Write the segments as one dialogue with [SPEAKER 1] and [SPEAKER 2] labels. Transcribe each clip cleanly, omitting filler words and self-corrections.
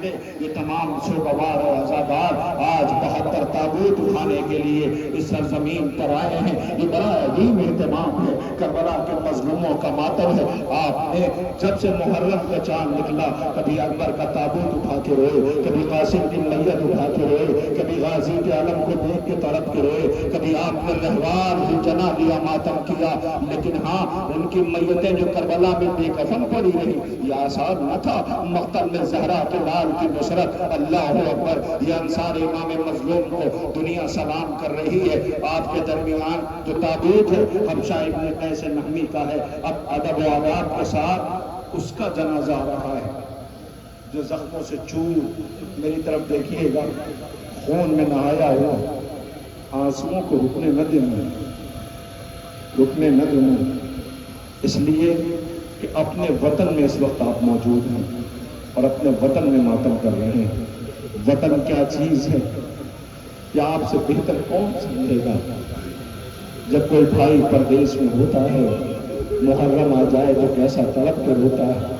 [SPEAKER 1] دے، یہ تمام سوگوار اور عزادار آج 72 تابوت اٹھانے کے لیے اس سرزمین پر آئے ہیں۔ یہ بڑا عظیم اہتمام ہے، کربلا کے مظلوموں کا ماتم ہے۔ آپ نے جب سے محرم کا چاند نکلا، کبھی اکبر کا تابوت اٹھا کے روئے، کبھی قاسم کی میت اٹھا کے روئے، کبھی غازی کے علم کو دیکھ کے تڑپ کے روئے، کبھی آپ نے رہوار بھی جنا دیا، ماتم کیا، لیکن ہاں ان کی میتیں جو کربلا میں بے کفن پڑی رہی، یہ آسان نہ تھا۔ مقتل میں زہرا کے لال کی نصرت، اللہ اکبر، یہ انصار امام مظلوم کو دنیا سلام کر رہی ہے۔ آپ کے درمیان جو تابوت ہے حبشہ ابن قیس نہمی کا ہے، اب ادب و آداب کے ساتھ اس کا جنازہ آ رہا ہے، جو زخموں سے چور، میری طرف دیکھیے گا، خون میں نہایا ہوا، آنسوؤں کو رکنے نہ دینا، رکنے نہ دینا، اس لیے کہ اپنے وطن میں اس وقت آپ موجود ہیں اور اپنے وطن میں ماتم کر رہے ہیں۔ وطن کیا چیز ہے یا آپ سے بہتر کون سمجھے گا؟ جب کوئی بھائی پردیس میں ہوتا ہے، محرم آ جائے تو کیسا تڑپ کے روتا ہے،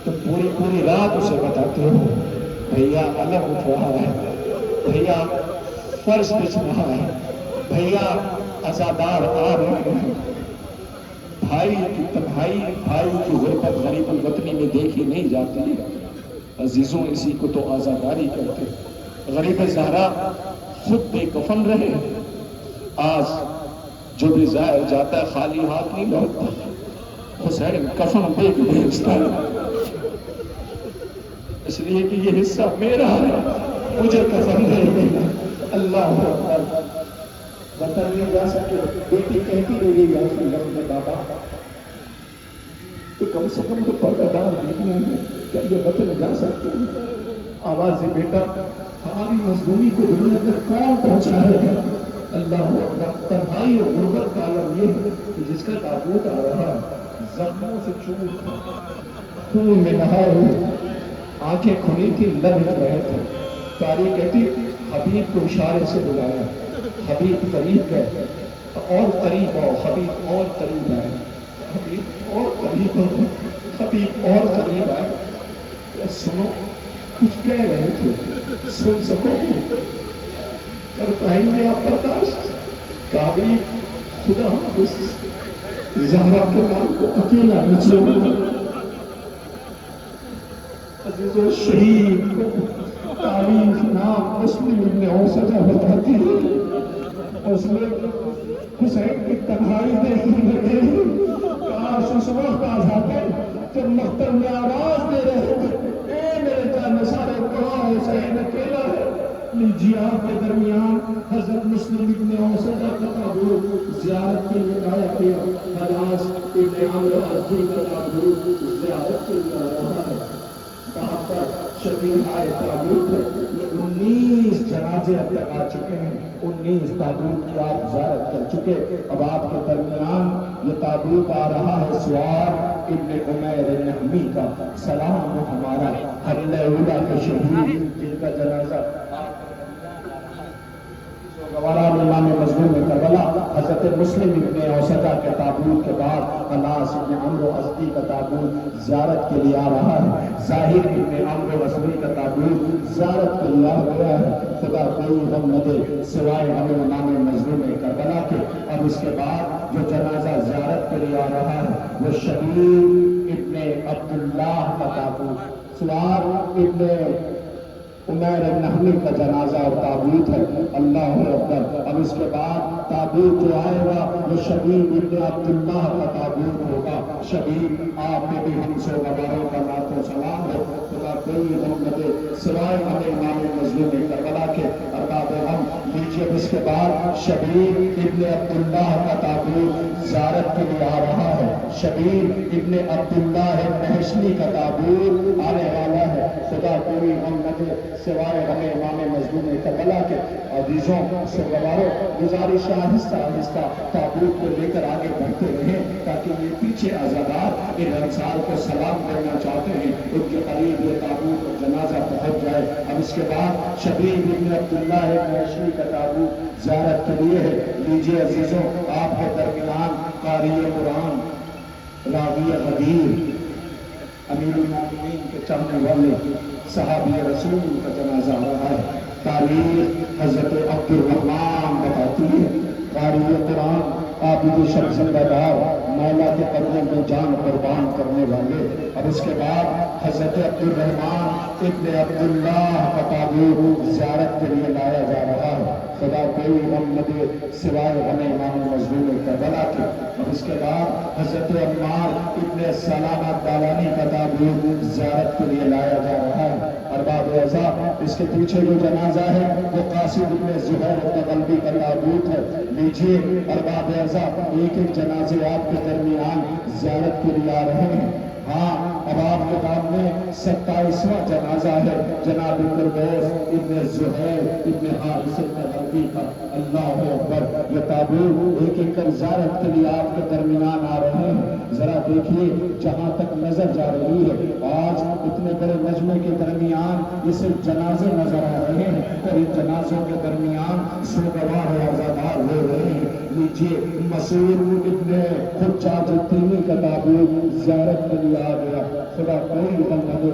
[SPEAKER 1] تو پوری رات اسے بتاتے ہو بھیا علم اٹھ رہا ہے، بھیا فرش بچھ رہا ہے، بھیا عزادار آ رہے ہیں۔ بھائی کی تنہائی، بھائی کی غربت غریب الوطنی میں دیکھی نہیں جاتی۔ عزیزوں، اسی کو تو عزاداری کہتے ہیں۔ غریب زہرا خود بے کفن رہے، آج جو بھی زائر جاتا ہے خالی ہاتھ نہیں لوٹتا، حسین کفن دے کے بھیجتا ہے، اس لیے کہ یہ حصہ میرا ہے، مجھے کفن دے دے۔ اللہ اکبر۔ وطن میں جا سکے، بیٹی کہتی رہی یا اپنے گھر میں بابا تو کم سے کم تو پردہ دار دیکھنا ہے، کیا یہ وطن جا سکتے ہیں؟ آواز ہے بیٹا، ہماری مظلومی کو دنیا میں کون پہنچائے گا؟ اللہ اکبر۔ تنہائی اور غربت کا عالم یہ ہے کہ جس کا تابوت آ رہا ہے، زخموں سے چور، خون میں نہائے ہوئے، آنکھیں کھلی تھی، لب ہل رہے تھے۔ تاریخ کہتی حبیب کو اشارے سے بلایا، حبیب قریب گئے، اور قریب آؤ، حبیب اور قریب آئے، حبیب اور قریب آؤ، حبیب اور قریب آئے۔ سنو، کچھ کہہ رہے تھے، سن سکو گے؟ کر پائیں گے آپ برداشت؟ کابی خدا اس زہرا کے نام کو اکیلا نہ چھوڑو۔ عزیز و شہید کو تاریخ نام مسلم ابن اوسطہ بتاتی ہے، اس میں حسین کی تنہائی دیکھنے لگے، کاش اس وقت آ جاتے جب مقتل میں آواز دے رہے تھے، اے میرے جانشارے کہاں حسین اکیلا ہے؟ لیجیے آپ کے درمیان حضرت مسلم ابن اوسطہ کا تابوت زیارت کے لیے آیا کیا، حلاس ابن عمرو ازدی کا تابوت زیارت کے لیے آ رہا ہے۔ وہاں پر شبیر آئے تابوت ہے، یہ 19 جنازے اب تک آ چکے ہیں، 19 تابوت کی آپ زیارت کر چکے۔ اب آپ کے درمیان یہ تابوت آ رہا ہے سوار ابن عمیر نہمی کا، سلام ہو ہمارا حملہ اولا کے شہید جن کا جنازہ گواران امام مظلوم کربلا حضرت مسلم ابن اوسطہ کے تابوت کے بعد حلاس ابن عمرو ازدی کا تابوت زیارت کے لیے آ رہا ہے، ظاہر ابن عمرو ازدی کا تابوت زیارت کے لیے آ گیا ہے۔ خدا کوئی غم نہ دے سوائے ہمیں امام مظلوم کربلا کے۔ اب اس کے بعد جو جنازہ زیارت کے لیے آ رہا ہے وہ شبیر ابن عبداللہ کا تابوت، سوار ابن عمیر نہمی کا جنازہ اور تابوت ہے۔ اللہ اکبر۔ اب اس کے بعد تابوت جو آئے گا وہ شبیر ابن عبداللہ کا تابوت ہوگا۔ شبیر، آپ میں بھی ہم سے غباروں کا نعت و سلام ہے، خدا کوئی غم نہ دے سوائے ہمیں امام مظلوم کربلا کے۔ ارباب غم لیجیے، اس کے بعد شبیر ابن عبداللہ کا تابوت زیارت کے لیے آ رہا ہے، شبیر ابن عبداللہ نہشنی کا تابوت آنے والا ہے۔ خدا کوئی غم نہ دے سوائے ہمیں امام مظلوم کربلا کے۔ عزیزوں سے گوارو، گزارش آہستہ آہستہ تابوت کو لے کر آگے بڑھتے رہیں تاکہ یہ پیچھے عزادار ان انصار کو سلام کرنا چاہتے ہیں، ان کے قریب یہ تابوت اور جنازہ پہنچ جائے۔ اب اس کے بعد شبیر ابن عبداللہ نہشنی کا تابوت زیارت کے لیے ہے۔ لیجیے عزیزوں، آپ کے درمیان قاری قرآن، راوی غدیر، امیر المومنین کے چاہنے والے صحابی رسول کا جنازہ ہو رہا ہے۔ تاریخ حضرت عبد الرحمان بتاتی ہے، قاری قرآن، عابد شمس دار، مولا کے قدموں میں جان قربان کرنے والے۔ اور اس کے بعد حضرت عبد الرحمان ابن عبداللہ کا تابوت زیارت کے لیے لایا جا رہا ہے۔ خدا کوئی غم نہ دے سوائے غم امام مظلوم کربلا کے۔ اور اس کے بعد حضرت عمار ابن سلامہ دالانی کا تابوت زیارت کے لیے لایا جا رہا ہے۔ ارباب اعزاء، اس کے پیچھے جو جنازہ ہے وہ قاسم ابن زہیر غلبی کا تابوت ہے۔ لیجیے ارباب اعزاء، ایک ایک جنازے آپ کے درمیان زیارت کے لیے آ رہے ہیں۔ ہاں، اب آپ کے سامنے 27واں جنازہ ہے جناب فردوس ابن زہیر ابن حارث غلبی کا۔ اللہ اکبر، یہ تابوت ایک ایک کر زیارت کے لیے آپ کے درمیان آ رہے ہیں۔ ذرا دیکھیے، جہاں تک نظر جا رہی ہے آج اتنے بڑے مجمع کے درمیان یہ صرف جنازے نظر آ رہے ہیں، اور ان جنازوں کے درمیان سوگوار عزادار ہو رہے ہیں۔ لیجیے، مسعود ابن حجاج الدینی کا تابوت زیارت کے لیے آ گیا۔ خدا کوئی غم نہ دے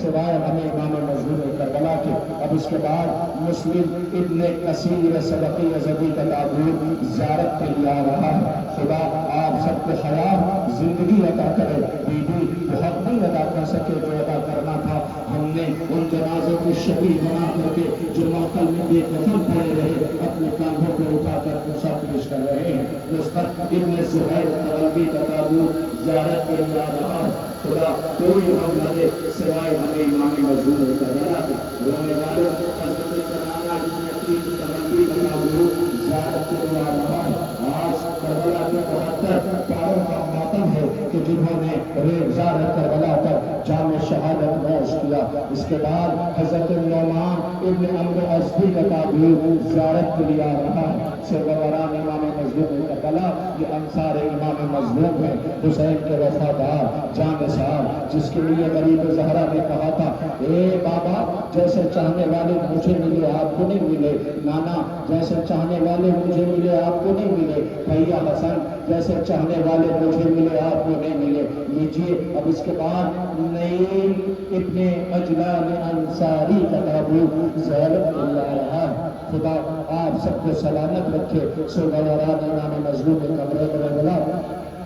[SPEAKER 1] سوائے ہمیں امام مظلوم کربلا کے۔ اب اس کے بعد مسلم ابن کثیر صدقی ازدی کا تابوت زیارت کے لیے آ رہا ہے۔ خدا آپ سب کو حیات زندگی عطا کرے، بیوی بہت نہیں ادا کر سکے جو ادا کرنا تھا۔ ہم نے ان جنازوں کو شبیہ بنا کر کے جو موقع میں بے کفن پڑے رہے اپنے کاندھوں پہ اٹھا کر پیش کر رہے ہیں۔ مصطفی ابن زہیر غلبی کا تابوت زیارت کے لیے آ رہا ہے۔ خدا کوئی غم نہ دے سوائے ہمیں امام مظلوم کربلا کے۔ رونے والوں حضرت سلامہ ابن عقیل غلبی کا تابوت زیارت کے لیے آ رہا ہے۔ آج کربلا کے 72 پیاروں کا ماتم ہے کہ جنہوں نے ریزگار کربلا پر جام شہادت نوش کیا۔ اس کے بعد حضرت نعمان ابن عمرو ازدی کا تابوت زیارت کے لیے آ رہا ہے۔ سروران امام مظلوم کربلا، یہ انصار امام مظلوم ہے، حسین کے وفادار جان صاحب، جس کے لیے غریب زہرا نے کہا تھا، اے بابا جیسے چاہنے والے مجھے ملے آپ کو نہیں ملے، نانا جیسے چاہنے والے مجھے ملے آپ کو نہیں ملے، بھیا حسن جیسے چاہنے والے مجھے ملے آپ کو نہیں ملے۔ لیجیے، اب اس کے بعد نعیم ابن عجلان انصاری کا تابوت زیارت کے لیے آ رہا ہے۔ خدا آپ سب کو سلامت رکھے۔ سوگواران امام مظلوم کربلا،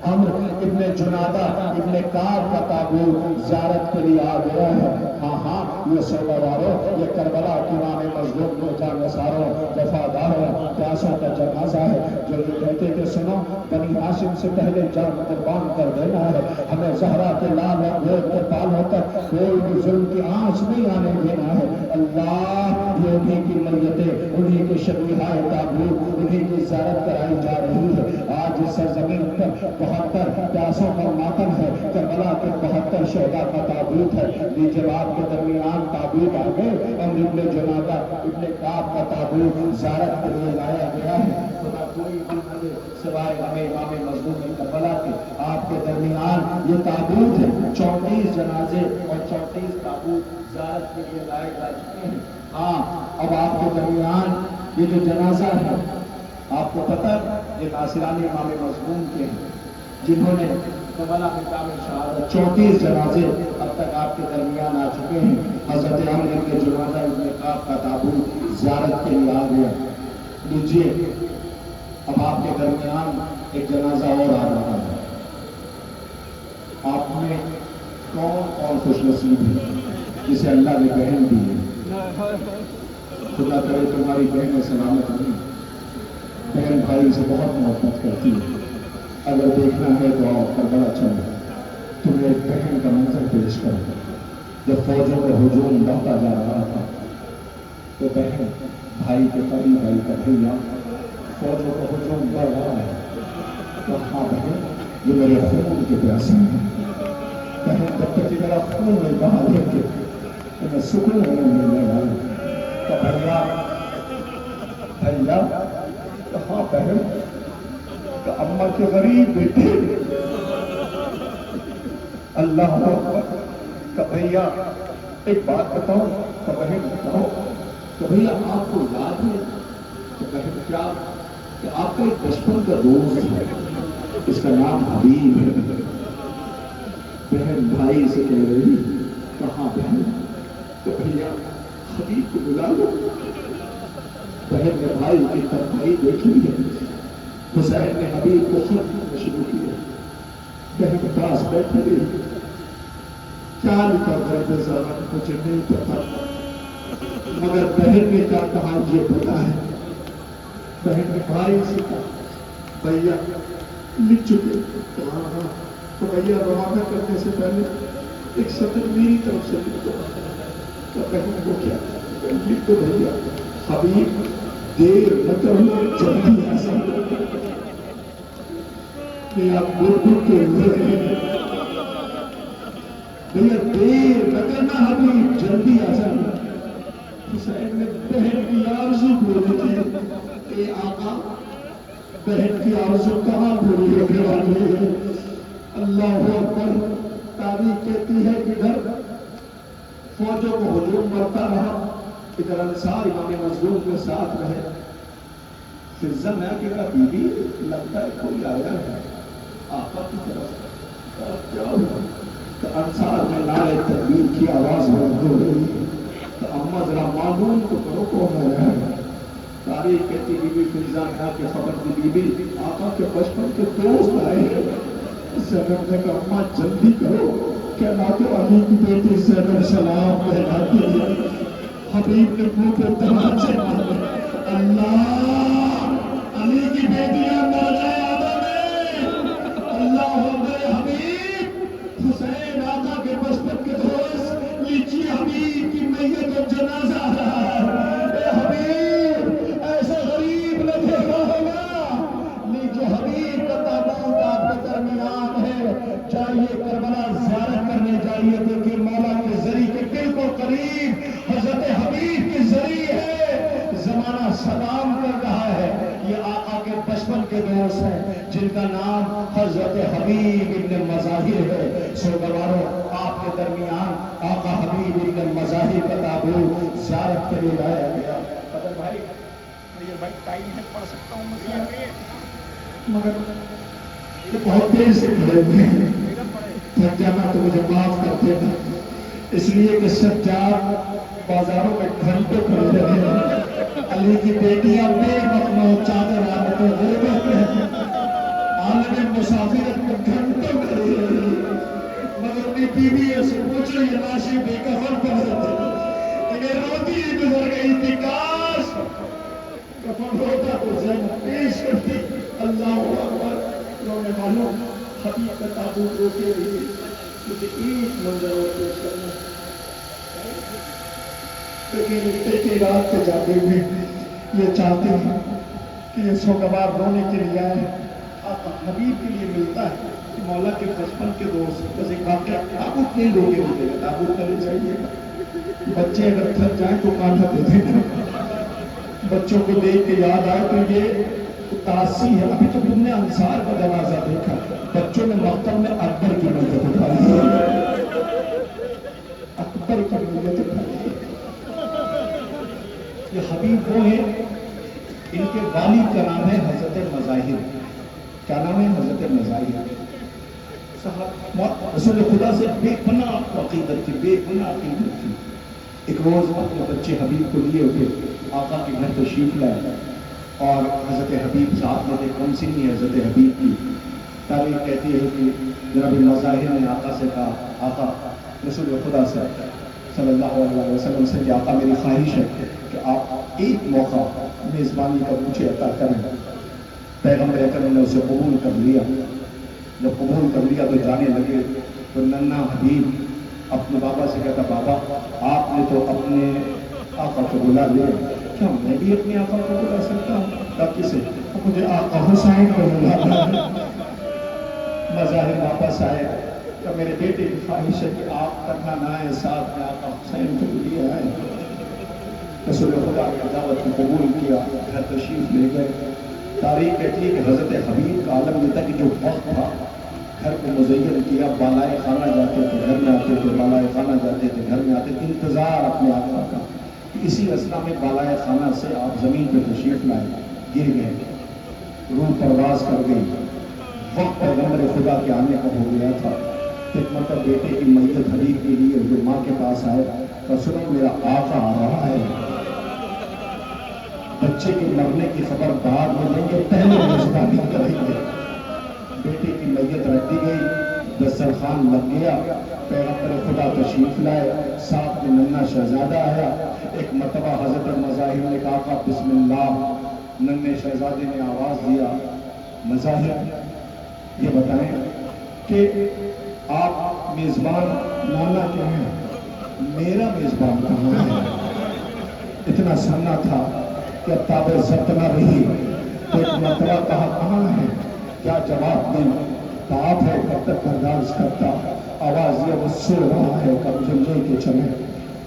[SPEAKER 1] عمرو ابن جنادہ ابن کعب کا تابوت زیارت کے لیے آ گیا ہے۔ ہاں ہاں، یہ سوگواروں، یہ کربلا کے امام مظلوم کو جانثاروں، وفاداروں، پیاسوں کا جنازہ ہے، جو یہ کہتے کہ سنو، بنی ہاشم سے پہلے جان قربان کر دینا ہے، ہمیں زہرا کے لال گود کے بالوں تک کوئی بھی ظلم کی آنچ نہیں آنے دینا ہے۔ اللہ، یہ انہیں کی میتیں، انہیں کے شبیہائے تابوت، انہیں کی زیارت کرائی جا رہی ہے۔ آج اس سرزمین پر 72 پیاسوں کا ماتم ہے، کربلا کے 72 شہداء کا تابوت ہے۔ لیجیے، آپ کے درمیان تابوت آ گئے، اور ابن جنادہ ابن کعب کا تابوت زیارت کے لیے لایا گیا ہے۔ خدا کوئی غم نہ دے سوائے ہمیں امام مظلوم کربلا کے۔ آپ کے درمیان یہ تابوت ہے، 34 جنازے اور 34 تابوت زیارت کے لیے لائے جا چکے ہیں۔ ہاں، اب آپ کے درمیان یہ جو جنازہ ہے، آپ کو پتہ یہ ناصران امام مظلوم کے ہیں، جنہوں نے کربلا میں جام شہادت 34 جنازے اب تک آپ کے درمیان آ چکے ہیں۔ حضرت عمرو ابن جنادہ ابن کعب کا تابوت زیارت کے لیے آ گیا۔ لیجیے، اب آپ کے درمیان ایک جنازہ اور آ رہا ہے۔ آپ میں کون خوش نصیب ہے جسے اللہ نے بہن دی ہے؟ خدا کرے تمہاری بہنیں سلامت رہیں۔ بہن بھائی سے بہت محبت کرتی ہے۔ اگر دیکھنا ہے تو آپ کربلا چلو، تمہیں ایک بہن کا منظر پیش کرو۔ جب فوجوں کا ہجوم بڑھتا جا رہا تھا تو بہن بھائی کے قریب آئی کہ بھیا فوجوں کا ہجوم بڑھ رہا ہے، تو ہاں بہن یہ میرے خون کے پیاسے ہیں۔ بہن جب تک میرا خون نہیں بہا لے کے تمہیں سکون نہیں ملنے والا۔ تو بھیا ہاں بہن، تو اماں کے غریب بیٹے اللہ اکبر، کہ بھیا ایک بات بتاؤ، کہ بہن بتاؤ، کہ بھیا آپ کو یاد ہے کہ بہن کیا کہ آپ کا ایک بچپن کا دوست ہے، اس کا نام حبیب ہے۔ بہن بھائی سے کہہ رہی، کہاں بہن تو بھیا حبیب کو بلا لو. بہن نے بھائی کی تنہائی دیکھی ہے. حسین نے حبیب کو خط لکھنا شروع کیا. بہن پاس بیٹھے رہی. کیا لکھا درد زبان مجھے نہیں پتا, مگر بہن نے کیا کہا یہ پتا ہے. بہن نے بھائی سے کہا بھیا لکھ چکے. کہا ہاں. تو بھیا روانہ کرنے سے پہلے ایک سطر میری طرف سے لکھ دو. تو بہن کو کیا لکھ دو بھیا, حبیب دیر نہ کرو جلدی آ سکتے. میرا بلبل کے ہوئے بھیا دیر نہ کرنا حبیب جلدی آ جانا. حسین نے بہن کی آرزو بولی تھی. اے آقا بہن کی آرزو کہاں پوری ہونے والی ہے. اللہ اکبر. تاریخ کہتی ہے کہ ادھر فوجوں کو ہجوم کرتا رہا, ادھر انصار امام مظلوم کے ساتھ رہے. پھر زن ہے کہ بی بی لگتا ہے کوئی آیا ہے آقا کی طرف. کیا ہوا؟ تو انصار میں نعرہ تکبیر کی آواز بلند ہو رہی ہے. تو اما ذرا معلوم تو کرو کون آیا ہے. تاریخ کہتی بی بی فیضان ہے کہ خبر دی بی بی آقا کے بچپن کے دوست آئے ہیں. زینب نے کہا اما جلدی کرو. کہلاتے علی کی بیٹی زینب سلام کہلاتی ہے. حبیب نے منہ پہ تماچے مارے. اللہ علی کی بیٹیاں مرجع آدم ہے. اللہ اکبر. حبیب حسین آقا کے بچپن کے دوست لیجیے حبیب کی میت و جنازہ آ رہا ہے. اے حبیب ایسے غریب نہ دیکھا ہوگا. لیجیے حبیب کا تابوت آپ کے درمیان ہے. جائیے کربلا زیارت کرنے جائیے. دیکھیے مولا کے ذریعے کے بالکل قریب حضرت حبیب کی ذریعے ہے. زمانہ سلام کر رہا ہے. یہ آقا کے بچپن کے دوست ہیں جن کا نام حضرت حبیب ابن مظاہر ہے. سوگواروں آپ کے درمیان آقا حبیب ابن مظاہر کا تابوت زیارت کے لیے لایا گیا. قدر بھائی بھائی ٹائم ہے پڑھ سکتا ہوں مگر یہ بہت تیز سے کھڑے ہوئے ہیں. تھک جانا تو مجھے معاف کر دینا, اس لیے کہ سجاد بازاروں میں گھنٹوں کھڑے رہے ہیں. علی کی بیٹیاں بے مخمل چادر عالم غربت میں عالم مسافرت میں گھنٹوں کھڑی رہی. مگر اپنی بیوی سے پوچھ رہی ہے لاشیں بے کفن پڑ جاتے ہیں. روتی گزر گئی تھی. کاش کفن ہوتا تو زینب پیش کرتی. اللہ اکبر. انہوں نے معلوم حبیب کا تابوت روکے رہی. مجھے ایک منظر اور پیش کرنا لیکن رات کے جاتے ہوئے یہ چاہتے ہیں کہ یہ سوگوار رونے کے لیے آئے. آقا حبیب کے لیے ملتا ہے کہ مولا کے بچپن کے دوست. بس ایک واقعہ تابوت نہیں روکے ملے گا. تابوت کرنے چاہیے. بچے اگر تھک جائیں تو کانٹا دے دیں. بچوں کو دیکھ کے یاد آئے تو یہ تاسی ہے. ابھی تو تم نے انصار کا جنازہ دیکھا, بچوں نے مقتل میں اکبر کی میت اٹھائی ہے. اکبر کی میت اٹھائی ہے. یہ حبیب وہ ہیں, ان کے والد کا نام ہے حضرت مظاہر. کیا نام ہے؟ حضرت مظاہر. رسول خدا سے بے پناہ عقیدت تھی, بے پناہ عقیدت تھی. ایک روز اپنے بچے حبیب کو لیے ہوئے آقا کے گھر تشریف لائے اور حضرت حبیب ساتھ میں تھے. کون سی نہیں حضرت حبیب کی. تاریخ کہتی ہے کہ جناب مظاہر نے آقا سے کہا, آقا رسول خدا سے صلی اللہ علیہ وسلم سے کہ آقا میری خواہش ہے کہ آپ ایک موقع میزبانی کا مجھے عطا کریں. پیغمبر اکرم نے اسے قبول کر لیا. جب قبول کر لیا تو جانے لگے تو ننھا حبیب اپنے بابا سے کہتا, بابا آپ نے تو اپنے آقا کو بلا لیا, کیا میں بھی اپنے آقا کو بلا سکتا ہوں؟ تاکہ سے مجھے آقا حسین کو بلا. مظاہر واپس آئے کہ میرے بیٹے کی خواہش ہے کہ آپ تنہا نہ آئے, ساتھ میں آقا حسین کو لیے آئے. رسول خدا کی دعوت کو قبول کیا, گھر تشریف لے گئے. تاریخ کہتی ہے کہ حضرت حبیب کا عالم یہ تھا کہ جو وقت تھا گھر کو مزین کیا. بالائے خانہ جاتے تھے, گھر میں آتے تھے, بالائے خانہ جاتے تھے, گھر میں آتے تھے. انتظار اپنے آقا کا. اسی اسنا میں بالائے خانہ سے آپ زمین پہ تشریف لائے, گر گئے, روح پرواز کر گئی. وقت پیغمبر خدا کے آنے کا ہو گیا تھا. ایک مرتبہ بیٹے کی میت حبیب کے لیے جو ماں کے پاس آئے اور سنو میرا آقا آ رہا ہے. بچے کے مرنے کی خبر بعد میں لیں گے، پہلے میزبانی کریں گے. بیٹے کی میت رکھ دی گئی، دسترخوان لگ گیا، پیغمبر خدا تشریف لائے، ساتھ میں ننھا شہزادہ آیا. ایک مرتبہ حضرت مظاہر نے کہا بسم اللہ. ننھے شہزادے نے آواز دیا مظاہر یہ بتائیں کہ آپ میزبان نانا کیا ہیں؟ میرا میزبان کہاں ہے؟ اتنا سننا تھا کہ اب تاب ضبط نہ رہی. تو ایک مرتبہ کہا کہاں ہے؟ کیا جواب دیں؟ باپ ہے کب تک برداشت کرتا. آواز یہ وہ سو رہا ہے کب جلدی کے چلے.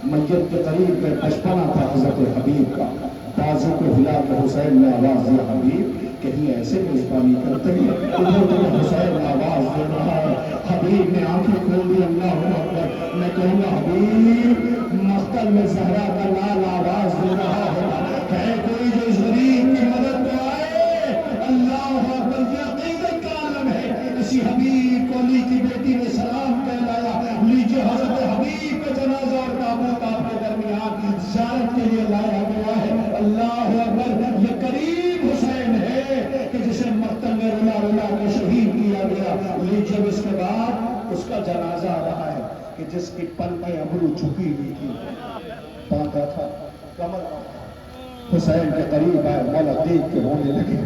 [SPEAKER 1] میت کے قریب میں بچپنا تھا حضرت حبیب کا. بازو کو ہلا کے حسین نے آواز دیا حبیب کہیں ایسے میزبانی کرتے ہیں. ادھر ادھر حسین نے آواز دے رہا ہے. حبیب نے آنکھیں کھول دی. اللہ اکبر. میں کہوں گا حبیب مقتل میں زہرا کا لال آواز دے رہا ہے کوئی جو اس غریب کی مدد کو آئے. اللہ اکبر. یہ عقیدت کا عالم ہے. اسی حبیب کو علی کی بیٹی نے سلام کہلایا. لیجیے حضرت حبیب کا جنازہ اور تابوت آپ کے درمیان زیارت کے لیے لایا گیا ہے. اللہ اکبر. یہ قریب حسین ہے کہ جسے مقتل میں رلا رلا کے شہید کیا گیا. لیجیے اس کے بعد اس کا جنازہ آ رہا ہے کہ جس کی پل میں ابرو چھپی ہوئی تھی باندھا تھا کمر حسین کے قریب آئے. مولا دیکھ کے رونے لگے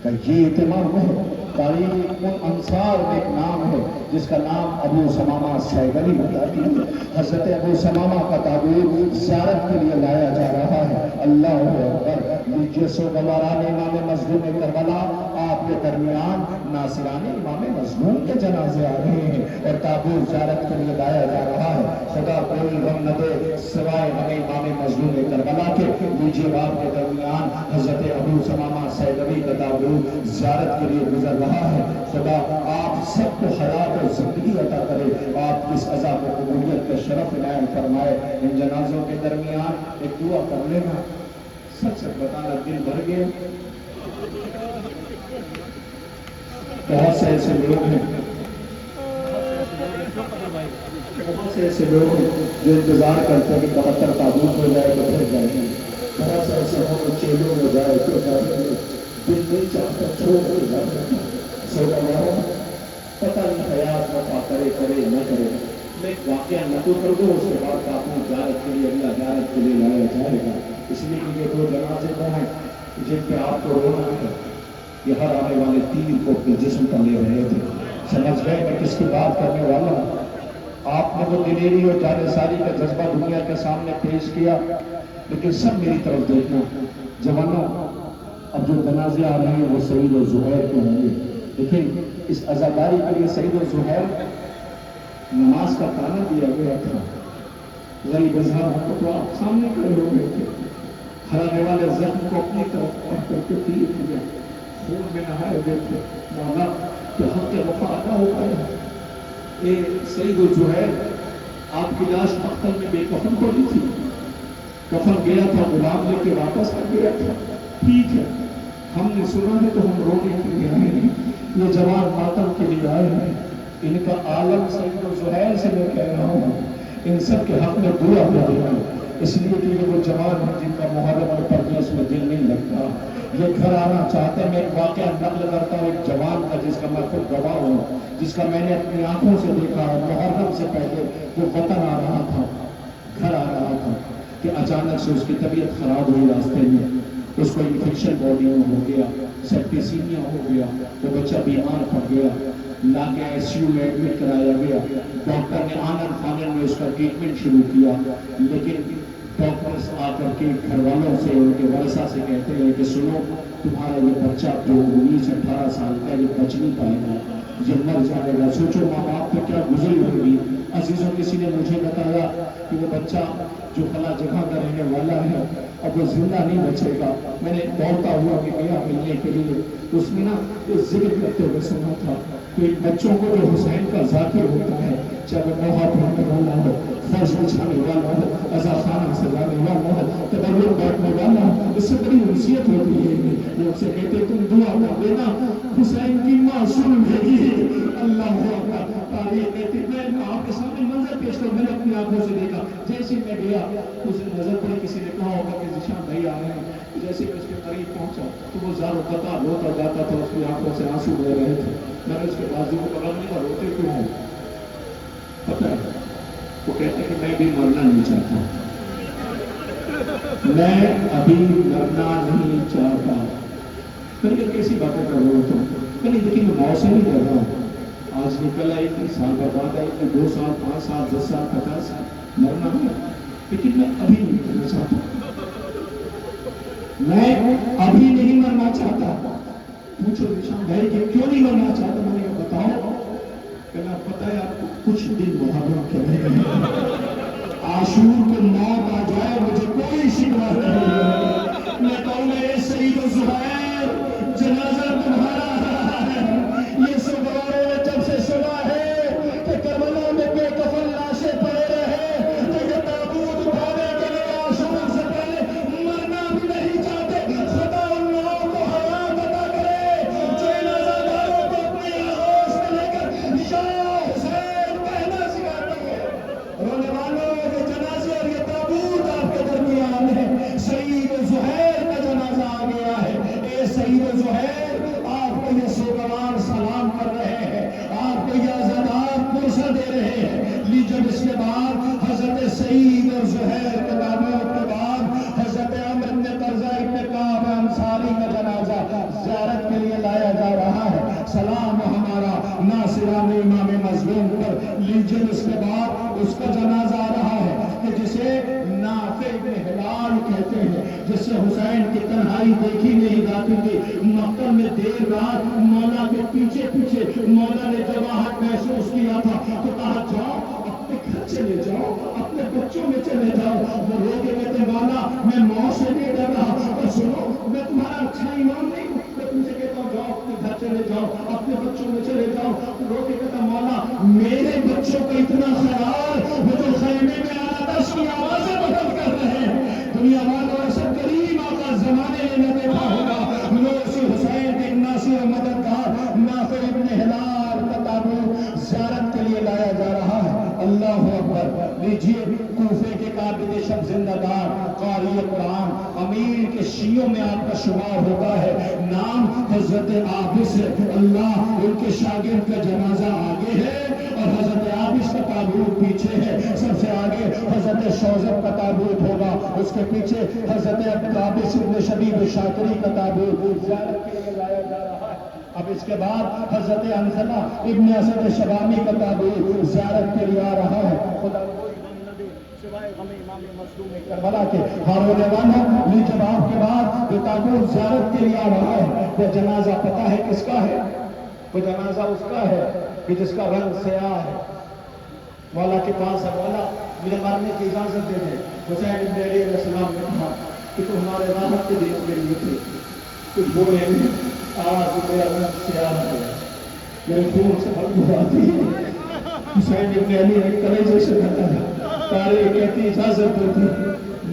[SPEAKER 1] کہ یہ اہتمام ہے. تاریخ ان انصار میں ایک نام ہے جس کا نام ابو سمامہ سیغلی بتاتی ہے. حضرت ابو سمامہ کا تابوت زیارت کے لیے لایا جا رہا ہے. اللہ اکبر. لیجیے سو گواران امام مظلوم کربلا آپ کے درمیان ناصرانی امام مظلوم کے جنازے آ رہے ہیں اور تابوت زیارت کے لیے لایا جا رہا ہے. خدا کوئی غم نہ دے سوائے ہمیں امام مظلوم کربلا کے. لیجیے آپ کے درمیان حضرت ابو سمامہ سیغلی کا تابوت زیارت کے لیے گزر رہا ہے. خدا آپ سب کو حیات اور زندگی عطا کرے. آپ اس عذاب و قبولیت کا شرف عنایت فرمائے. ان جنازوں کے درمیان ایک دعا کر لینا. سچ سچ بتانا دل بھر گئے. بہت سے ایسے لوگ ہیں جو انتظار کرتے ہیں کہ 72 تابوت ہو جائے تو پھر جائیں گے. بہت سے ایسے ہوں جو چیلوں ہو جائے تو جائیں گے. دل نہیں چاہتا چھوڑ کے جائیں. سوچا ہوا پتہ نہیں حیات وفا کرے کرے نہ کرے. میں ایک واقعہ نقل کر دوں اس کے بعد تابوت زیارت کے لیے اگلا زیارت کے لیے لایا جائے گا. اس لیے کہ یہ 2 جنازے وہ ہیں جن پہ آپ کو رونا ہے. یہ ہر آنے والے تیر کو اپنے جسم پر لے رہے تھے. سمجھ گئے میں کس کی بات کرنے والا ہوں. آپ نے وہ دلیری اور جانساری کا جذبہ دنیا کے سامنے پیش کیا. لیکن سب میری طرف دیکھنا جوانوں. اب جو جنازے آ رہے ہیں وہ سعید و زہیر کے ہوں گے. لیکن اس عزاداری کے لیے سعید و زہیر نماز کا تانا دیا گیا تھا. غریب اظہار کو تو آپ سامنے کھڑے ہو گئے تھے. ہرانے والے زخم کو اپنی طرف پڑھ کر کے تیر کیا. خون میں نہائے ہوئے تھے. مولا کہ حق وفا ادا ہو گیا. اے سعید و زہیر آپ کی لاش مقتل میں بے کفن پڑی تھی. کفن گیا تھا غلام لے کے واپس آ گیا تھا. ٹھیک ہے ہم نے سنا ہے تو ہم رونے کے لیے آئے ہیں. یہ جوان ماتم کے لیے آئے ہیں. ان کا عالم سعید و زہیر سے میں کہہ رہا ہوں ان سب کے حق میں دعا کر رہا ہوں. اس لیے کہ یہ وہ جوان ہیں جن کا محرم اور پردیس میں دل نہیں لگتا. یہ گھر آنا چاہتے ہیں. میں ایک واقعہ نقل کرتا ہوں ایک جوان کا جس کا میں خود گواہ ہوں, جس کا میں نے اپنی آنکھوں سے دیکھا ہے. محرم سے پہلے وہ وطن آ رہا تھا, گھر آ رہا تھا کہ اچانک سے اس کی طبیعت خراب ہوئی. راستے میں اس کو انفیکشن باڈی میں ہو گیا, سیپٹیسیمیا ہو گیا. وہ بچہ بیمار پڑ گیا, لا کے ایس یو میں ایڈمٹ کرایا گیا. ڈاکٹر نے آنن فانن میں اس کا ٹریٹمنٹ شروع کیا. لیکن ڈاکٹرز آ کر کے گھر والوں سے ان کے ورثہ سے کہتے ہیں کہ سنو تمہارا یہ بچہ جو 19-18 سال کا یہ بچ نہیں پائے گا, یہ مر جائے گا. سوچو ماں باپ پہ کیا گزری ہوگی. عزیزوں کسی نے مجھے بتایا کہ وہ بچہ جو فلاں جگہ کا رہنے والا ہے اب وہ زندہ نہیں بچے گا. میں نے دوڑتا ہوا کہ گیا ملنے کے لیے. اس میں نا یہ ذکر کرتے ہوئے سنا تھا کہ بچوں کو جو حسین کا ذاکر ہوتا ہے, چاہے وہ نوحہ پڑھنے والا ہو, فرش بچھانے والا ہو, عزا خانہ سجانے والا ہو, تبرک کاٹنے والا، اس سے بڑی وصیت ہوتی ہے۔ وہ ان سے کہتے تم دعا کر دینا حسین کی ماں سن لے گی۔ اللہ اکبر۔ تاریخ کہتی میں آپ کے سامنے منظر پیش کروں، میں نے اپنی آنکھوں سے دیکھا، جیسے میں گیا اسے نظر پڑی، کسی نے کہا ہوگا کہ ذیشان بھائی آ رہے ہیں، جیسے میں اس کے قریب پہنچا تو وہ زار و قطع روتا جاتا تھا، اس کی آنکھوں سے آنسو بہ رہے تھے۔ میں نے اس کے بازو کو پکڑ لیا، روتے کیوں ہوں؟ پتہ ہے وہ کہتے کہ میں بھی مرنا نہیں چاہتا، میں ابھی مرنا نہیں چاہتا۔ میں نے کہا کیسی باتیں کر رہے ہو تم؟ میں نے دیکھی میں موت سے نہیں ڈر رہا ہوں، آج نکل آئی تھی، سال برباد آئی تھی، 2 سال 5 سال 10 سال 50 سال مرنا ہے، لیکن میں ابھی نہیں مرنا چاہتا، میں ابھی نہیں مرنا چاہتا۔ پوچھو ذیشان بھائی کہ کیوں نہیں مرنا چاہتا؟ میں نے کہا بتاؤ۔ کہنا پتہ ہے آپ کو کچھ دن محرم کے رہ گئے، عاشور کو موت آ جائے مجھے کوئی شکوہ نہیں ہے۔ میں کہوں گا اے سعید و زہیر جنازہ تمہارا رہا ہے، یہ سوگواروں نے جب سے سنا ہے کہ کربلا میں بے کفن لاشیں پڑے رہے تو یہ تابوت اٹھانے کے لیے عاشور سے پہلے مرنا بھی نہیں چاہتے۔ خدا ان لوگوں کو حیات عطا کرے جو جنازہ داروں کو اپنی آغوش میں لے کر یا حسین کہنا سکھاتی ہے۔ رونے والوں یہ جنازے اور یہ تابوت آپ کے درمیان ہے، سعید و زہیر کا جنازہ آ گیا ہے۔ اے سعید و زہیر آپ کو یہ سوگوار سلام کر رہے ہیں، آپ کو یہ عزادار پرسہ دے رہے ہیں۔ لیجن اس کے بعد حضرت سعید اور زہیر کے تابوت کے بعد حضرت عمرو بن طرزہ ابن کعب انصاری کا جنازہ زیارت کے لیے لایا جا رہا ہے۔ سلام ہمارا ناصران امام مظلوم پر۔ لیجن اس کے بعد اس کا جنازہ آ رہا ہے کہ جسے نافع بن ہلال کہتے ہیں، جس سے حسین کی تنہائی دیکھی نہیں جاتی تھی۔ مقتل میں دیر رات مولا کے پیچھے پیچھے مولا نے جماعت محسوس کیا تھا تو کہا جاؤ اپنے گھر چلے جاؤ، اپنے بچوں میں چلے جاؤ۔ وہ روگے کہتے مولا میں موت سے نہیں ڈر رہا، اور سنو میں تمہارا اچھا امام نہیں ہوں، میں تم سے کہتا ہوں جاؤ اپنے گھر چلے جاؤ، اپنے بچوں میں چلے جاؤ۔ روگے کہتا مولا میرے بچوں کو اتنا خیال، وہ جو خیمے میں آنا تھا اس کی آوازیں بلند کر رہے ہیں۔ دنیا والوں ایسا کریم آقا زمانے نے نہ دیکھا ہوگا۔ لو اسی حسین کے ناصر و مددگار نافع ابن ہلال کا تابوت زیارت کے لیے لایا جا رہا ہے۔ اللہ اکبر۔ لیجیے کوفے کے قابل شب زندہ دار قاری قرآن امیر کے شیعوں میں آپ کا شمار ہوتا ہے، نام حضرت عابس ہے۔ اللہ ان کے شاگرد کا جنازہ آگے ہے اور حضرت عابس کا تابوت پیچھے ہے۔ سب سے آگے حضرت شوذب کا تابوت ہوگا، اس کے پیچھے حضرت عابس ابن شبیب شاکری کا تابوت زیارت کے لیے لایا جا رہا ہے۔ اب اس کے بعد حضرت حنظلہ ابن اسد شبامی کا تابوت زیارت کے لیے آ رہا ہے۔ خدا کوئی غم نہ دے سوائے غم امام مظلوم کربلا کے۔ ہونے والا لیکن آپ کے بعد یہ تابوت زیارت کے لیے آ رہا ہے۔ وہ جنازہ پتہ ہے کس کا ہے؟ وہ جنازہ اس کا ہے کہ جس کا رنگ سیاہ ہے۔ مولا کے پاس ہے، مولا مجھے مرنے کی اجازت دے دیں۔ حسین ابن علی علیہ السلام نے کہا کہ تو ہمارے راحت کے دن کے لیے تھے، کچھ بولے نہیں، آج میرا رنگ سیاہ ہے، میرے خون سے بدبو آتی ہے۔ حسین ابن علی نے کلیجے سے ڈھکا ہے، تاریخ کہتی اجازت دیتی،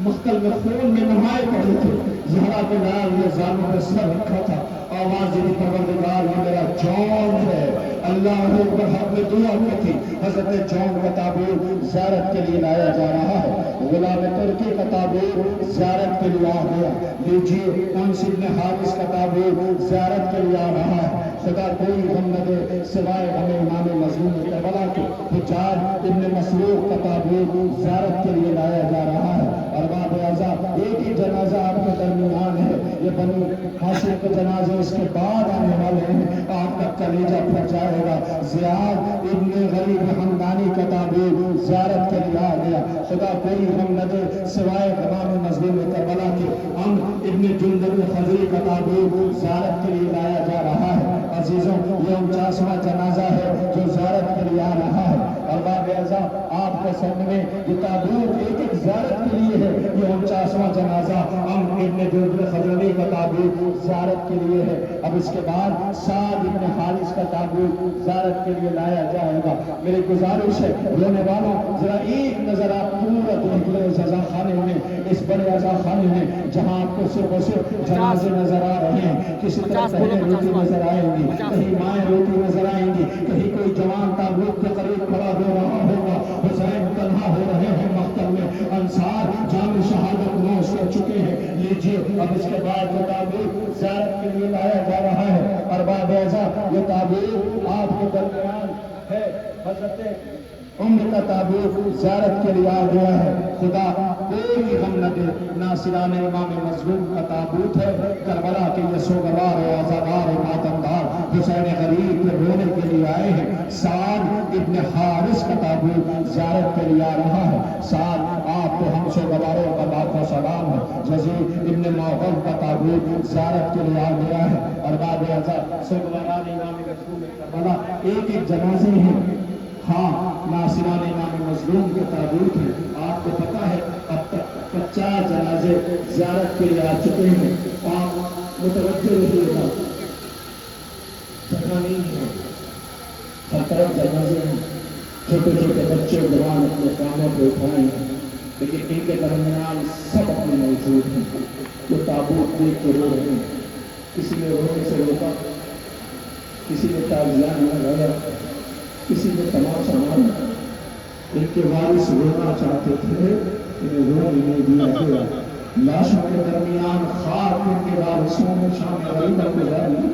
[SPEAKER 1] مقتل میں خون میں نمائے پڑے تھے، زہرا کے لال نے زانوں میں سر رکھا تھا، آواز دی پروردگار یہ میرا جان ہے۔ اللہ اکبر۔ حق میں دعا کی تھی۔ حضرت جان کا تابوت زیارت کے لیے لایا جا رہا ہے۔ غلام ترکی کا تابوت زیارت کے لیے آ گیا۔ لیجیے انس ابن حارث کا تابوت زیارت کے لیے آ رہا ہے۔ خدا کوئی غم نہ دے سوائے ہمیں امام مظلوم کربلا کے۔ حجاج ابن مسروق کا تابوت زیارت کے لیے لایا جا رہا ہے۔ ارباب اعزا ایک ہی جنازہ آپ کے درمیان ہے، یہ بنو ہاشم کے جنازے اس کے بعد آنے والے ہیں، آپ کا کلیجہ پھٹ جائے گا۔ زیاد ابن غریب حمدانی کا تابوت زیارت کے لیے آ گیا۔ خدا کوئی غم نہ دے سوائے امام مظلوم کربلا کے۔ ابن جندب خضری کا تابوت زیارت کے لیے لایا جا رہا ہے۔ عزیزوں یہ 49واں جنازہ ہے جو زیارت کے لیے آ رہا ہے۔ ارباب اعزا آپ کے سامنے یہ تابوت ایک ایک زیارت کے لیے ہے. یہ 49واں جنازہ عمرو ابن جندب خزرجی کا تابوت زیارت کے لیے ہے. اب اس کے بعد سعد ابن حارث کا تابوت زیارت کے لیے لایا جائے گا. میری گزارش ہے رونے والوں ذرا ایک نظر آپ پورا دیکھ لیں اس عزا خانے میں, اس بڑے عزا خانے میں جہاں آپ کو صرف اور صرف جنازے نظر آ رہے ہیں. کسی طرح بہنیں روتی نظر آئیں گی, کہیں مائیں روتی نظر آئیں گی, کہیں کوئی جوان تابوت کے قریب کھڑا ہو رہا ہوگا. حسین تنہا ہو رہے ہیں مقتل میں, انصار جام شہادت نوش کر چکے ہیں. لیجیے اب اس کے بعد یہ تابوت زیارت کے لیے لایا جا رہا ہے. ارباب اعزا یہ تابوت آپ کے درمیان ہے. حضرت عمر کا تابوت زیارت کے لیے آ گیا ہے. خدا کوئی غم نہ دے. ناصران امام مظلوم کا تابوت ہے. کربلا کے یسوعگوار عزادار ماتمدار حسین غریب کے رونے کے لیے آئے ہیں. سعد ابن حارث کا تابوت زیارت کے لیے آ رہا ہے. سعد آپ کو ہم سوگواروں کا لاکھوں سلام ہے. یزید ابن معقل کا تابوت زیارت کے لیے آ گیا ہے. ارباب اعزا سوگواران امام مظلوم کربلا ایک ایک جنازے ہیں. ہاں ناصران امام مظلوم کے تابوت ہیں. آپ کو پتا ہے اب تک 50 جنازے زیارت کے لیے آ چکے ہیں. آپ متوجہ رہیے گا, جگہ نہیں ہے, ہر طرف جنازے ہیں. چھوٹے چھوٹے بچے جوان اپنے کاموں پہ اٹھائے ہیں, لیکن ان کے درمیان سب اپنے موجود ہیں. وہ تابوت دیکھ کے رو رہے ہیں. کسی نے رونے سے روکا, کسی نے تازیان نہ لگایا, کسی نے تماشا مارا. ان کے وارث رونا چاہتے تھے, انہیں رونے نہیں دیا گیا. لاشوں کے درمیان خاک ان کے وارثوں میں شام غریبہ گزاری.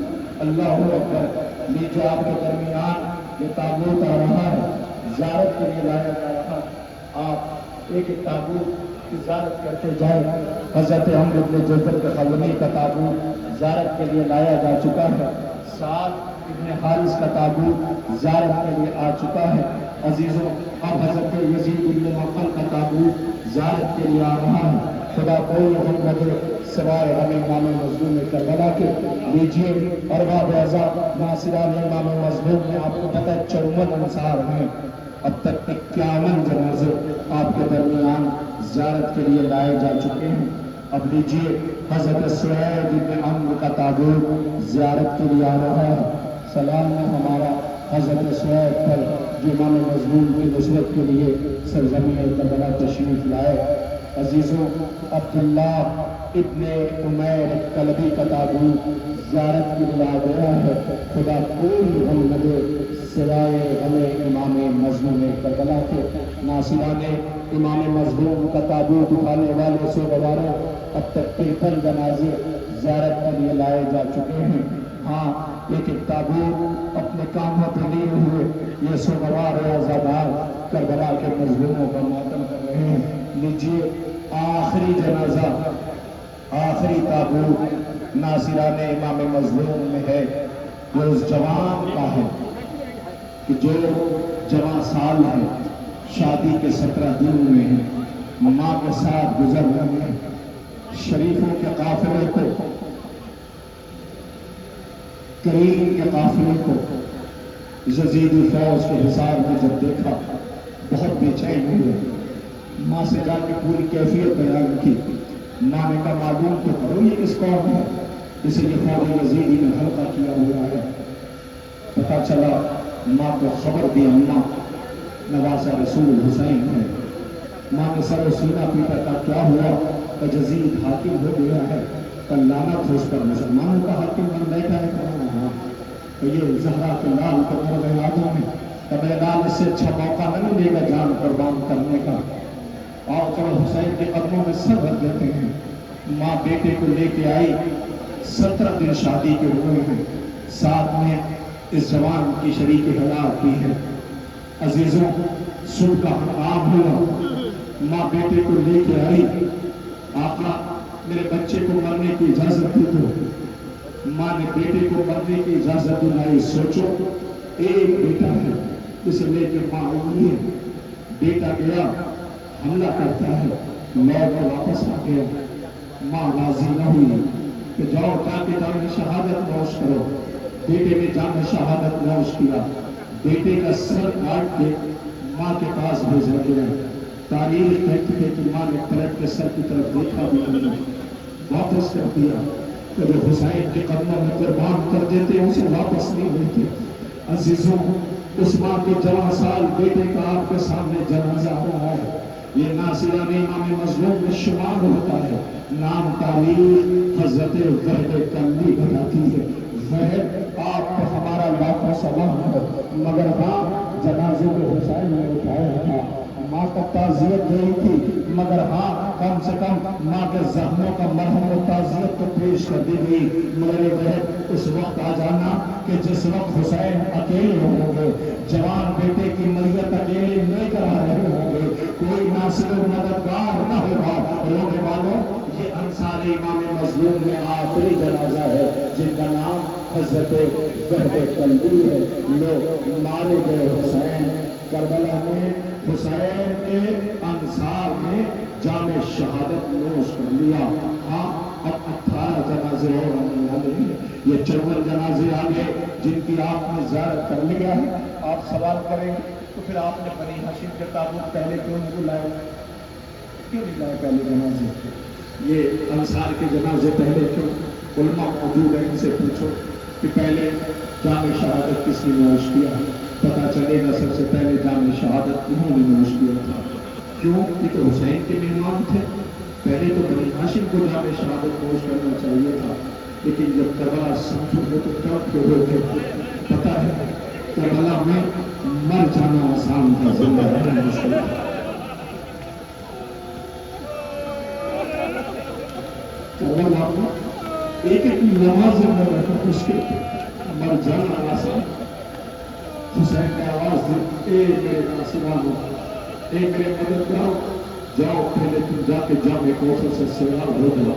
[SPEAKER 1] اللہ اکبر. لیجیے آپ کے درمیان یہ تابوت آ رہا ہے, زیارت کے لیے لایا جا رہا ہے. آپ ایک ایک تابوت کی زیارت کرتے جائیں. حضرت عمرو بن جندب خزرجی کا تابوت زیارت کے لیے لایا جا چکا ہے. سعد ابن حارث کا تابوت زیارت کے لیے آ چکا ہے. عزیزوں اب حضرت یزید ابن معقل کا تابوت زیارت کے لیے آ رہا ہے. خدا کوئی غم نہ دے سوائے ہمیں امام مظلوم کربلا کے. لیجیے ارباب اعزا ناصران امام مظلوم میں آپ کو پتہ ہے 54 انصار ہیں. اب تک 51 جنازے آپ کے درمیان زیارت کے لیے لائے جا چکے ہیں. اب لیجیے حضرت سعید ابن عمرو کا تابوت زیارت کے لیے آ رہا ہے. سلام ہے ہمارا حضرت سعید پر جو امام مظلوم کی نصرت کے لیے سرزمین کربلا تشریف لائے. عزیزوں عبداللہ ابن عمیر کلبی کا تابوت زیارت کے لیے آ گیا ہے. خدا کوئی غم نہ دے سوائے غم امام مظلوم کربلا کے. ناصران امام مظلوم کا تابوت اٹھانے والے سوگواروں اب تک 53 جنازے زیارت کے لیے لائے جا چکے ہیں. ہاں ایک ایک تابوت اپنے کاموں پہ لیے ہوئے یہ سوگوار عزادار کربلا کے مظلوموں کا ماتم کر رہے ہیں. لیجیے آخری جنازہ, آخری تابوت ناصران امام مظلوم میں ہے. جو اس جوان کا ہے کہ جو جوان سال ہے, شادی کے 17 دن میں ہے, ماں کے ساتھ گزر رہے ہیں. شریفوں کے قافلے کو, کریم کے قافلے کو یزیدی فوج کے حصار میں جب دیکھا بہت بے چین ہوئے. ماں سے جا کے پوری کیفیت بیان کی. ماں نے کہا معلوم تو کرو یہ کس قوم ہے جسے یہ فوج یزیدی نے حلقہ کیا ہوا ہے. پتا چلا ماں کو خبر دی اماں نواسہ رسول حسین ہے. ماں نے سر و سینہ پیٹا تھا کیا ہوا, کہ یزید حاکم ہو گیا ہے, کل لعنت ہو اس پر مسلمانوں کا حاکم بن بیٹھا ہے. تو یہ زہرا کے لال کو مر گئے آدھوں میں, تب لال اس سے اچھا موقع نہیں ملے گا جان قربان کرنے کا. اور چلو حسین کے قدموں میں سر رکھ دیتے ہیں. ماں بیٹے کو لے کے آئی, 17 دن شادی کے ہوئے ہیں, ساتھ میں اس جوان کی شریک حیات بھی ہے. عزیزوں صبح کا عام ہوا, ماں بیٹے کو لے کے آئی. آقا میرے بچے کو مرنے کی اجازت دی تو. ماں نے بیٹے کو مرنے کی اجازت دلائی. سوچو ایک بیٹا ہے اسے لے کے ماں آئی ہے. بیٹا گیا حملہ کرتا ہے, لوٹ کر واپس آ گیا. ماں راضی نہ ہوئی کہ جاؤ تاکہ جان شہادت نوش کرو. بیٹے نے جان شہادت نوش کیا. بیٹے کا سر کاٹ کے ماں کے پاس بھیجا گیا. تاریخ کہتی ہے کہ ماں نے پلٹ کے سر کی طرف دیکھا بھی نہیں, واپس کر دیا. کہ جو حسین کے قدموں میں قربان کر دیتے اسے واپس نہیں لیتے. عزیزوں, اس ماں کے جوان سال بیٹے کا آپ کے سامنے جنازہ آ رہا ہے. یہ ناصران امام مظلوم میں شمار ہوتا ہے. نام تاریخ حضرت وحد کندی بتاتی ہے. وحد آپ کو ہمارا لاکھوں سلام ہے, مگر ہاں جنازے کو حسین نے اٹھایا تھا. ماں کو تعزیت گئی تھی, مگر ہاں کم سے کم ماں کے زخموں کا مرہم و تعزیت کو پیش کر دی گئی. مگر یہ وحد اس وقت آ جانا کہ جس وقت حسین اکیلے ہوں گے, جوان بیٹے کی میت اکیلے لے کر آ رہے ہوں گے, کوئی ناصر و مددگار نہ ہوگا. رونے والوں, یہ انصار امام مظلوم میں آخری جنازہ ہے جن کا نام حضرت وحد کندی ہے. لوگ مارے گئے حسین کربلا میں. حسین کے انصار نے جام شہادت نوش کر لیا. ہاں, اب 18 جنازے اور آنے والے ہیں. یہ 54 جنازے آگے جن کی آپ نے زیارت کر لیا ہے. آپ سوال کریں تو پھر آپ نے بنی ہاشم کے تابوت پہلے کیوں نہیں لائے؟ کیوں نہیں لائے پہلے جنازے؟ یہ انصار کے جنازے پہلے کیوں؟ علماء موجود ہیں, ان سے پوچھو کہ پہلے جام شہادت کس نے نوش کیا. پتا چلے گا سب سے پہلے جام شہادت انہوں نے نوش کیا تھا. کیوں؟ یہ تو حسین کے مہمان تھے. پہلے تو بنی ہاشم کو جام شہادت نوش کرنا چاہیے تھا. لیکن جب کربلا سمجھو گے تو کیا کھولو گے؟ پتا ہے کربلا میں مر جانا آسان تھا, زندہ رہنا مشکل تھا. کربلا میں ایک ایک نماز میں رہنا مشکل, مر جانا آسان. حسین نے آواز دی, اے میرے ناصرانو, اے میرے مددگارو, جاؤ پہلے تم جا کے جامع کوثر سے سیراب ہو جاؤ.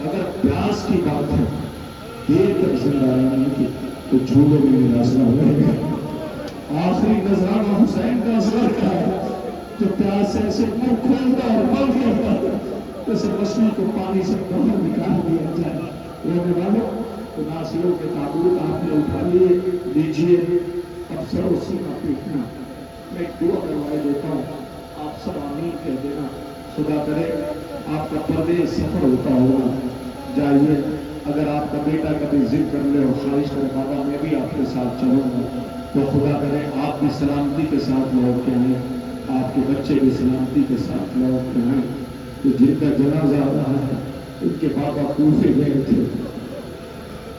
[SPEAKER 1] اگر پیاس کی بات ہے, دیر تک زندہ رہنے کی, تو جھولے میں ناصرہ ہوئے گا. آخری نذرانہ حسین کا اصغر کا ہے جو پیاس سے ایسے منہ کھولتا اور بند کرتا ہے جیسے مچھلی کو پانی سے باہر نکال دیا جائے. رونے والوں, تو ناصروں کے تابوت آپ نے اٹھا لیجیے. اب سر اسی کا پیٹنا. میں ایک دعا کروائے دیتا ہوں, آپ سب آمین کہہ دینا. خدا کرے آپ کا پردیس سفر ہوتا ہوگا, جائیے. اگر آپ کا بیٹا کبھی ضد کر لے اور خواہش کرے بابا میں بھی آپ کے ساتھ چلوں گا, تو خدا کرے آپ بھی سلامتی کے ساتھ لوٹ کے آئیں, آپ کے بچے بھی سلامتی کے ساتھ لوٹ کے آئیں. تو جن کا جنازہ آ رہا ہے ان کے بابا کوفے گئے تھے,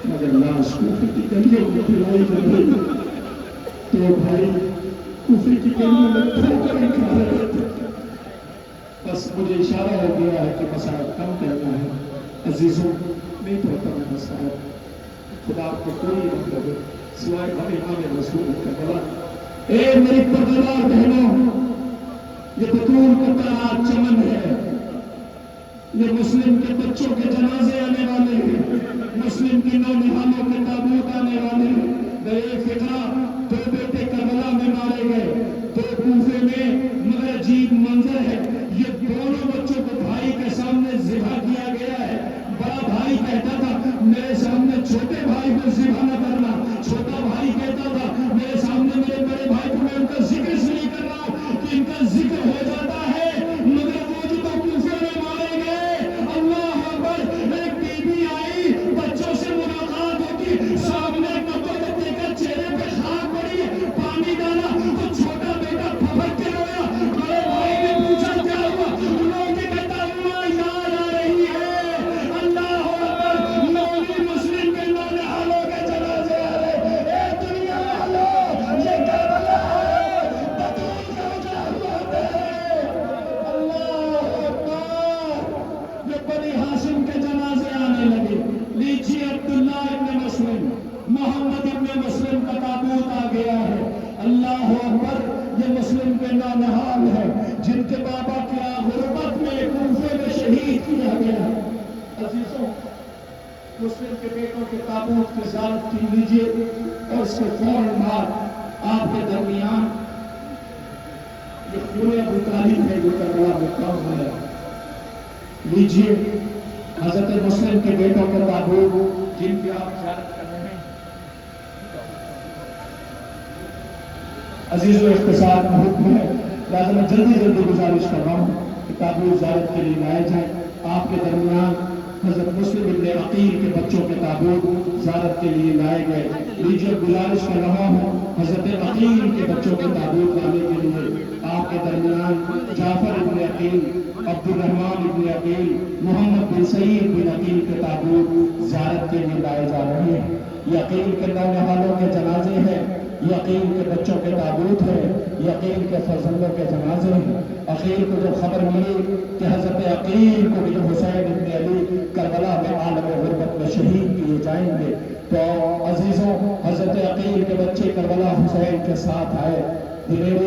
[SPEAKER 1] مگر لاش کوفے کی گلیوں میں پھیلائی کر رہی, تو بھائی کوفے کی گلیوں میں ٹھوکر ہی کھا رہے تھے. بس مجھے اشارہ ہو گیا ہے کہ مسائل کم کرنا ہے. عزیزوں, نہیں پڑھتا میں مسائل, خدا آپ کو کوئی مطلب ہے سوائے امام رسول کا بلا. اے میری پردار بہنوں, یہ بطول کا پہلا چمن ہے. یہ مسلم کے بچوں کے جنازے آنے والے ہیں, مسلم کے نونہالوں کے تابوت آنے والے ہیں. میرے فقرہ, 2 بیٹے کربلا میں مارے گئے, 2 کوفے میں, مگر عجیب منظر ہے. یہ دونوں بچوں کو بھائی کے سامنے ذبح کیا گیا ہے. بڑا بھائی کہتا تھا میرے سامنے چھوٹے بھائی کو ذبح نہ کرنا, چھوٹا بھائی کہتا تھا میرے سامنے میرے بڑے بھائی کو, میں ان کا ذکر اس لیے کر رہا ہوں کہ ان کا ذکر ہو جاتا ہے. مگر وہ جو 2 کوفے میں مارے گئے, اللہ اکبر, ایک بی بی آئی, بچوں سے ملاقات ہوتی, سامنے بچے کا چہرے پہ خاک پڑی, پانی ڈالا تو چھوٹا بیٹا پھپک کے رویا. بڑے بھائی نے پوچھا کیا ہوا, انہوں نے کہا اماں یاد آ رہی ہے. اللہ اکبر, نویں مسلم کے نونہالوں کے جنازے آ رہے. اے دنیا والوں, یہ کربلا ہے, بطول کا اجلا ہوا ہے. اللہ اکبر, یہ بنی ہاشم کے جنازے آنے لگے. لیجیے عبداللہ ابن مسلم, محمد ابن مسلم کا تابوت آ گیا ہے. اللہ اکبر, یہ مسلم کے نونہال ہے جن کے بابا کیا غربت میں کوفے میں شہید کیا گیا. عزیزوں, مسلم کے بیٹوں کے تابوت کی زیارت کی لیجیے, اور اس کے فوراً بعد آپ کے درمیان یہ خون ابو طالب ہے جو کربلا میں کام ہے. لیجیے حضرت مسلم کے بیٹوں کے تابوت جن کی آپ زیارت کر رہے ہیں. عزیزوں اختصار کا حکم ہے، لہٰذا میں جلدی گزارش کر رہا ہوں کہ تابوت زیارت کے لیے لائے جائیں۔ آپ کے درمیان حضرت مسلم ابن عقیل کے بچوں کے تابوت زیارت کے لیے لائے گئے۔ لیجیے گزارش کر رہا ہوں حضرت عقیل کے بچوں کے تابوت لانے کے لیے آپ کے درمیان جعفر ابن عقیل، عبد الرحمن ابن عقیل، محمد بن سعید بن عقیل کے تابوت زیارت کے لیے لائے جا رہے ہیں۔ یہ عقیل کے نونے والوں کے جنازے ہیں، یہ عقیل کے بچوں کے تابوت ہیں، یہ عقیل کے فرزندوں کے جنازے ہیں۔ عقیل کو جب خبر ملی کہ حضرت عقیل کو بھی حسین ابن علی کربلا میں عالم غربت میں شہید کیے جائیں گے، تو عزیزوں حضرت عقیل کے بچے کربلا حسین کے ساتھ آئے۔